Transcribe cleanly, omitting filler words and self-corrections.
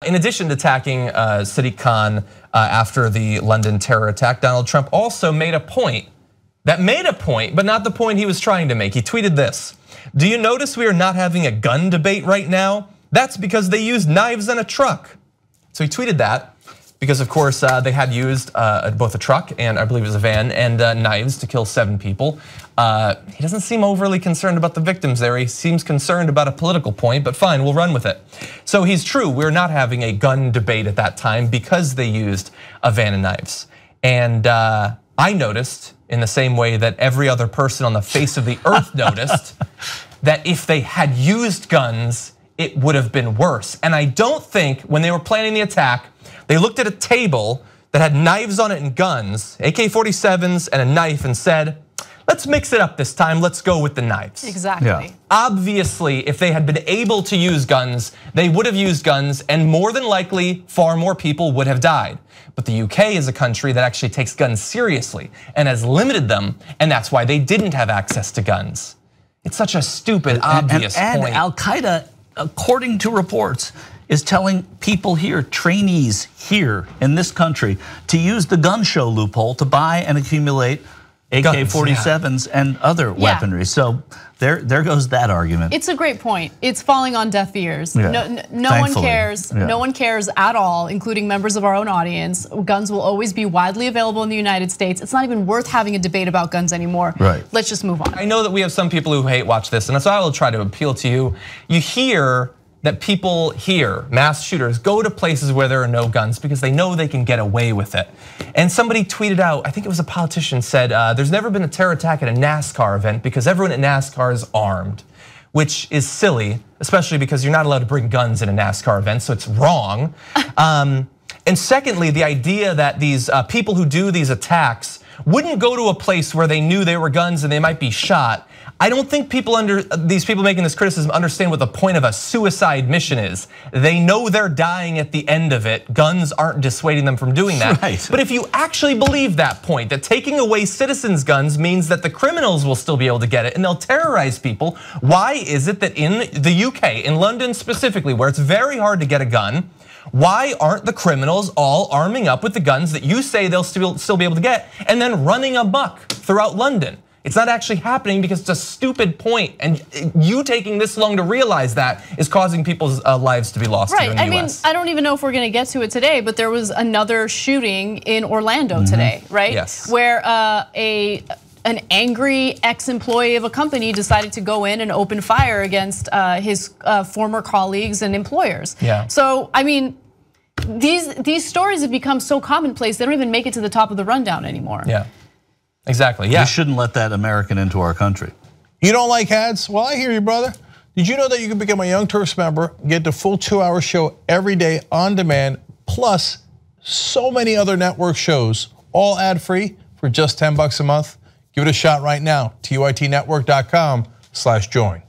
in addition to attacking Sadiq Khan after the London terror attack, Donald Trump also made a point but not the point he was trying to make. He tweeted this: "Do you notice we are not having a gun debate right now? That's because they used knives in a truck." So he tweeted that because, of course, they had used both a truck and I believe it was a van and knives to kill 7 people. He doesn't seem overly concerned about the victims there. He seems concerned about a political point, but fine, we'll run with it. So he's true, we're not having a gun debate at that time because they used a van and knives. And I noticed, in the same way that every other person on the face of the earth noticed, that if they had used guns, it would have been worse. And I don't think when they were planning the attack, they looked at a table that had knives on it and guns, AK-47s and a knife, and said, let's mix it up this time, let's go with the knives. Exactly. Yeah. Obviously, if they had been able to use guns, they would have used guns, and more than likely, far more people would have died. But the UK is a country that actually takes guns seriously and has limited them, and that's why they didn't have access to guns. It's such a stupid, obvious point. And Al-Qaeda, according to reports, is telling people here, trainees here in this country, to use the gun show loophole to buy and accumulate AK-47s and other weaponry. So there goes that argument. It's a great point. It's falling on deaf ears. Yeah. No one cares. Yeah. No one cares at all, including members of our own audience. Guns will always be widely available in the United States. It's not even worth having a debate about guns anymore. Right. Let's just move on. I know that we have some people who hate watch this, and so I will try to appeal to you. You hear that people here, mass shooters, go to places where there are no guns because they know they can get away with it. And somebody tweeted out, I think it was a politician, said, there's never been a terror attack at a NASCAR event because everyone at NASCAR is armed, which is silly, especially because you're not allowed to bring guns in a NASCAR event, so it's wrong. And secondly, the idea that these people who do these attacks wouldn't go to a place where they knew there were guns and they might be shot. I don't think these people making this criticism understand what the point of a suicide mission is. They know they're dying at the end of it. Guns aren't dissuading them from doing that. Right. But if you actually believe that point, that taking away citizens' guns means that the criminals will still be able to get it and they'll terrorize people, why is it that in the UK, in London specifically, where it's very hard to get a gun, why aren't the criminals all arming up with the guns that you say they'll still be able to get and then running amok throughout London? It's not actually happening because it's a stupid point, and you taking this long to realize that is causing people's lives to be lost here in the US. I don't even know if we're gonna get to it today, but there was another shooting in Orlando today, right? Yes. Where an angry ex-employee of a company decided to go in and open fire against his former colleagues and employers. Yeah. So, I mean, these stories have become so commonplace, they don't even make it to the top of the rundown anymore. Yeah. Exactly, yeah. We shouldn't let that American into our country. You don't like ads? Well, I hear you, brother. Did you know that you can become a Young Turks member, get the full 2-hour show every day on demand, plus so many other network shows, all ad-free for just $10 a month? Give it a shot right now, TYTnetwork.com/join.